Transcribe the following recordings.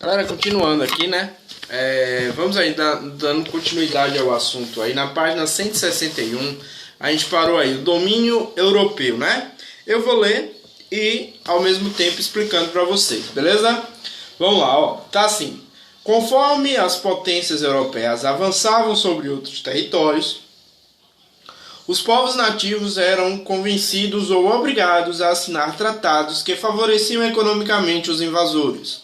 Galera, continuando aqui, né? Vamos aí dando continuidade ao assunto aí. Na página 161, a gente parou aí, o domínio europeu, né? Eu vou ler e ao mesmo tempo explicando para vocês, beleza? Vamos lá, ó. Tá assim. Conforme as potências europeias avançavam sobre outros territórios, os povos nativos eram convencidos ou obrigados a assinar tratados que favoreciam economicamente os invasores.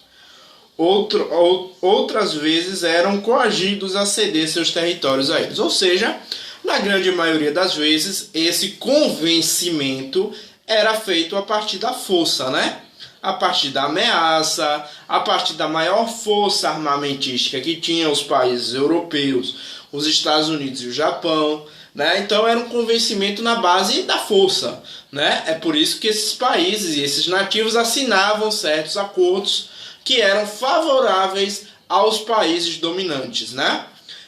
Outras vezes eram coagidos a ceder seus territórios a eles. Ou seja, na grande maioria das vezes, esse convencimento era feito a partir da força, né? A partir da ameaça, a partir da maior força armamentística que tinham os países europeus, os Estados Unidos e o Japão, né? Então era um convencimento na base da força, né? É por isso que esses países e esses nativos assinavam certos acordos que eram favoráveis aos países dominantes, né?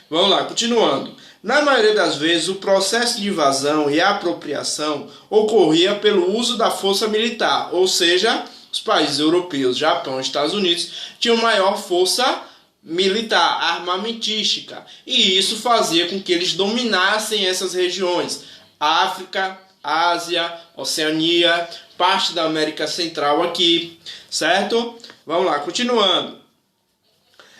Vamos lá, continuando. Na maioria das vezes, o processo de invasão e apropriação ocorria pelo uso da força militar, ou seja, os países europeus, Japão e Estados Unidos tinham maior força militar, armamentística, e isso fazia com que eles dominassem essas regiões: África, Ásia, Oceania, parte da América Central aqui, certo? Vamos lá, continuando.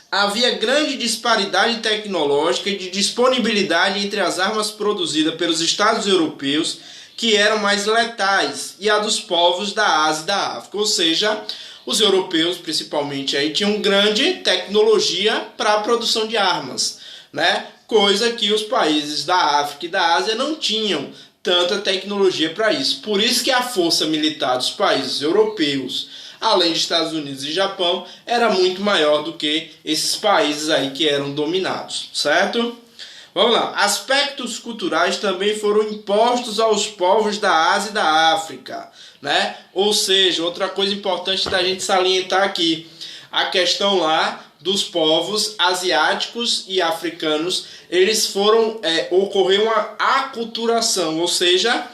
Havia grande disparidade tecnológica e de disponibilidade entre as armas produzidas pelos Estados europeus, que eram mais letais, e a dos povos da Ásia e da África. Ou seja, os europeus, principalmente, aí, tinham grande tecnologia para a produção de armas, né? Coisa que os países da África e da Ásia não tinham tanta tecnologia para isso. Por isso que a força militar dos países europeus, além de Estados Unidos e Japão, era muito maior do que esses países aí que eram dominados, certo? Vamos lá. Aspectos culturais também foram impostos aos povos da Ásia e da África, né? Ou seja, outra coisa importante da gente salientar aqui, a questão lá dos povos asiáticos e africanos, eles ocorreu uma aculturação, ou seja,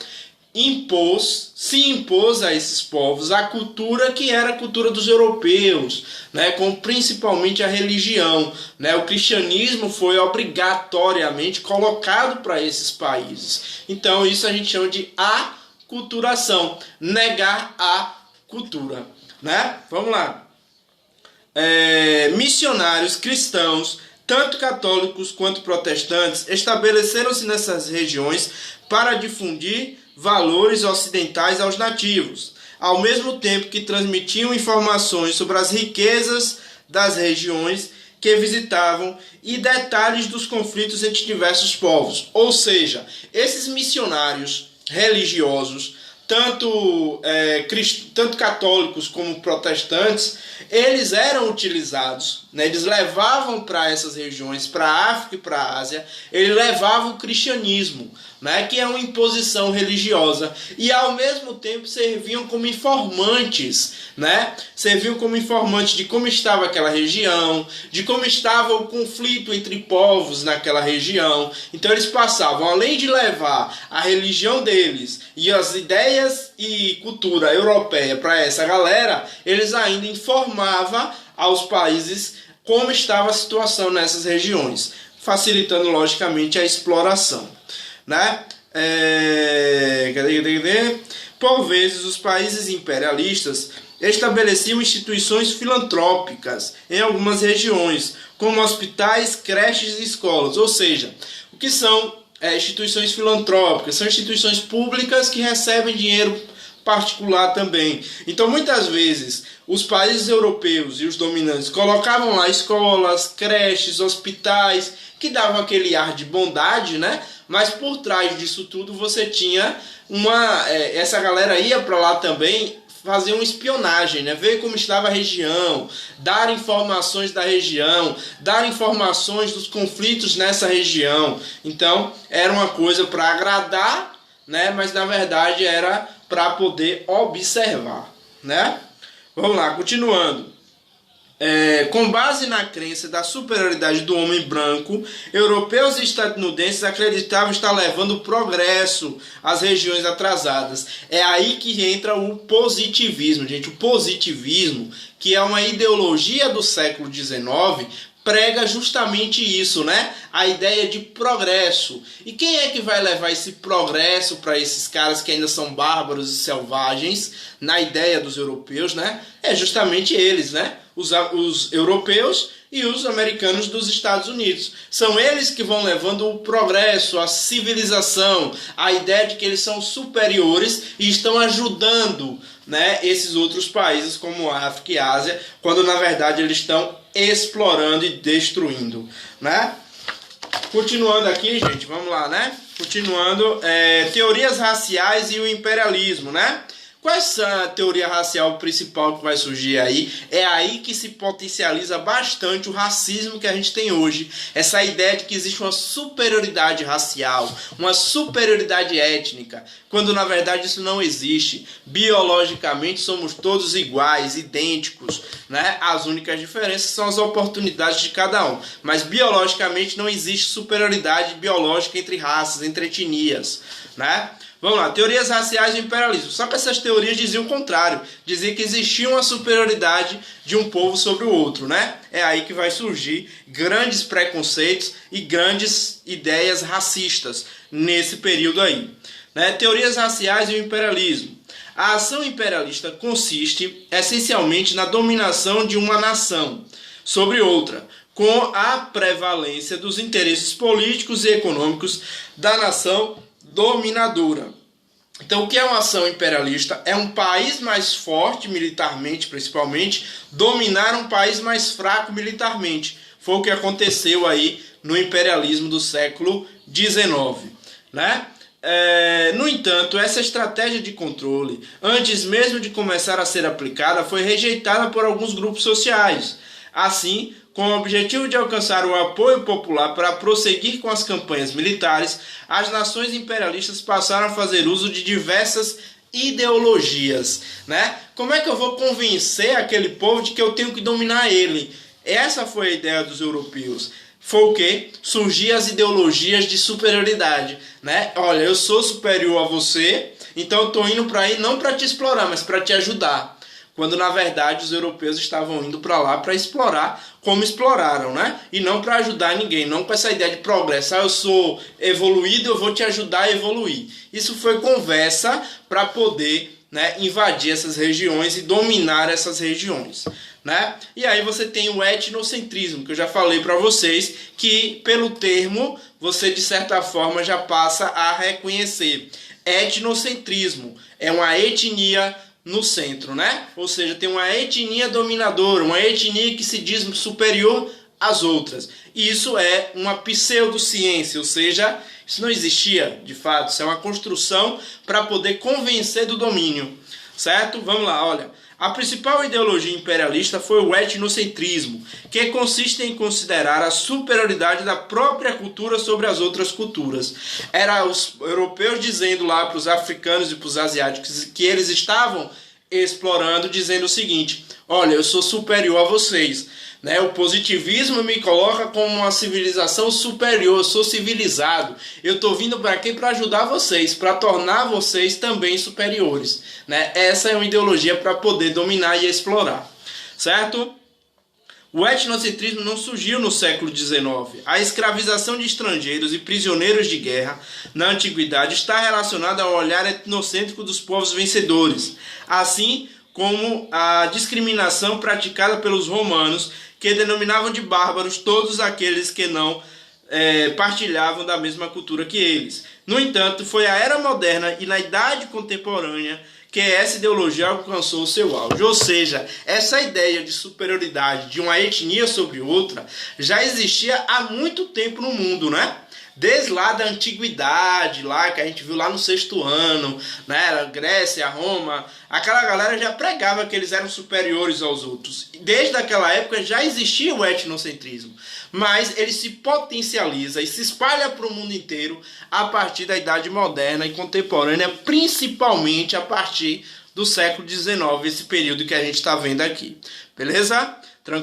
se impôs a esses povos a cultura que era a cultura dos europeus, né, com principalmente a religião, né? O cristianismo foi obrigatoriamente colocado para esses países. Então isso a gente chama de aculturação, negar a cultura, né? Vamos lá. Missionários cristãos, tanto católicos quanto protestantes, estabeleceram-se nessas regiões para difundir valores ocidentais aos nativos, ao mesmo tempo que transmitiam informações sobre as riquezas das regiões que visitavam e detalhes dos conflitos entre diversos povos. Ou seja, esses missionários religiosos, tanto católicos como protestantes, eles eram utilizados, né? Eles levavam para essas regiões, para a África e para a Ásia, eles levavam o cristianismo, né? Que é uma imposição religiosa, e ao mesmo tempo serviam como informantes, né? Serviam como informantes de como estava aquela região, de como estava o conflito entre povos naquela região. Então eles passavam, além de levar a religião deles e as ideias e cultura europeia para essa galera, eles ainda informavam aos países como estava a situação nessas regiões, facilitando logicamente a exploração, né? Por vezes os países imperialistas estabeleciam instituições filantrópicas em algumas regiões, como hospitais, creches e escolas. Ou seja, o que são instituições filantrópicas? São instituições públicas que recebem dinheiro particular também. Então muitas vezes os países europeus e os dominantes colocavam lá escolas, creches, hospitais, que davam aquele ar de bondade, né? Mas por trás disso tudo você tinha essa galera ia para lá também fazer uma espionagem, né? Ver como estava a região, dar informações da região, dar informações dos conflitos nessa região. Então era uma coisa para agradar, né? Mas na verdade era para poder observar, né? Vamos lá, continuando. Com base na crença da superioridade do homem branco, europeus e estadunidenses acreditavam estar levando progresso às regiões atrasadas. É aí que entra o positivismo, gente. O positivismo, que é uma ideologia do século XIX, prega justamente isso, né? A ideia de progresso. E quem é que vai levar esse progresso para esses caras que ainda são bárbaros e selvagens, na ideia dos europeus, né? É justamente eles, né? Os europeus e os americanos dos Estados Unidos. São eles que vão levando o progresso, a civilização, a ideia de que eles são superiores e estão ajudando, né, esses outros países como África e Ásia, quando na verdade eles estão explorando e destruindo, né? Continuando aqui, gente, vamos lá, né? Continuando, teorias raciais e o imperialismo, né? Qual é a teoria racial principal que vai surgir aí? É aí que se potencializa bastante o racismo que a gente tem hoje. Essa ideia de que existe uma superioridade racial, uma superioridade étnica, quando na verdade isso não existe. Biologicamente somos todos iguais, idênticos, né? As únicas diferenças são as oportunidades de cada um. Mas biologicamente não existe superioridade biológica entre raças, entre etnias, né? Vamos lá, teorias raciais e imperialismo. Só que essas teorias diziam o contrário. Diziam que existia uma superioridade de um povo sobre o outro, né? É aí que vai surgir grandes preconceitos e grandes ideias racistas nesse período aí, né? Teorias raciais e o imperialismo. A ação imperialista consiste essencialmente na dominação de uma nação sobre outra, com a prevalência dos interesses políticos e econômicos da nação dominadora. Então, o que é uma ação imperialista? É um país mais forte militarmente, principalmente, dominar um país mais fraco militarmente. Foi o que aconteceu aí no imperialismo do século XIX, né? No entanto, essa estratégia de controle, antes mesmo de começar a ser aplicada, foi rejeitada por alguns grupos sociais. Assim, com o objetivo de alcançar o apoio popular para prosseguir com as campanhas militares, as nações imperialistas passaram a fazer uso de diversas ideologias, né? Como é que eu vou convencer aquele povo de que eu tenho que dominar ele? Essa foi a ideia dos europeus. Foi o que? Surgiam as ideologias de superioridade, né? Olha, eu sou superior a você, então eu estou indo para aí não para te explorar, mas para te ajudar. Quando na verdade os europeus estavam indo para lá para explorar como exploraram, né? E não para ajudar ninguém, não com essa ideia de progresso. Eu sou evoluído, eu vou te ajudar a evoluir. Isso foi conversa para poder, né, invadir essas regiões e dominar essas regiões, né? E aí você tem o etnocentrismo, que eu já falei para vocês, que pelo termo você de certa forma já passa a reconhecer. Etnocentrismo é uma etnia no centro, né? Ou seja, tem uma etnia dominadora, uma etnia que se diz superior às outras. E isso é uma pseudociência, ou seja, isso não existia de fato, isso é uma construção para poder convencer do domínio, certo? Vamos lá, olha. A principal ideologia imperialista foi o etnocentrismo, que consiste em considerar a superioridade da própria cultura sobre as outras culturas. Era os europeus dizendo lá para os africanos e para os asiáticos que eles estavam explorando, dizendo o seguinte: olha, eu sou superior a vocês, né? O positivismo me coloca como uma civilização superior, eu sou civilizado. Eu estou vindo para aqui para ajudar vocês, para tornar vocês também superiores, né? Essa é uma ideologia para poder dominar e explorar, certo? O etnocentrismo não surgiu no século XIX. A escravização de estrangeiros e prisioneiros de guerra na antiguidade está relacionada ao olhar etnocêntrico dos povos vencedores, assim como a discriminação praticada pelos romanos, que denominavam de bárbaros todos aqueles que não partilhavam da mesma cultura que eles. No entanto, foi a era moderna e na idade contemporânea que essa ideologia alcançou o seu auge. Ou seja, essa ideia de superioridade de uma etnia sobre outra já existia há muito tempo no mundo, né? Desde lá da antiguidade, lá que a gente viu lá no sexto ano, né? Grécia, Roma, aquela galera já pregava que eles eram superiores aos outros. Desde aquela época já existia o etnocentrismo, mas ele se potencializa e se espalha para o mundo inteiro a partir da idade moderna e contemporânea, principalmente a partir do século XIX, esse período que a gente está vendo aqui. Beleza?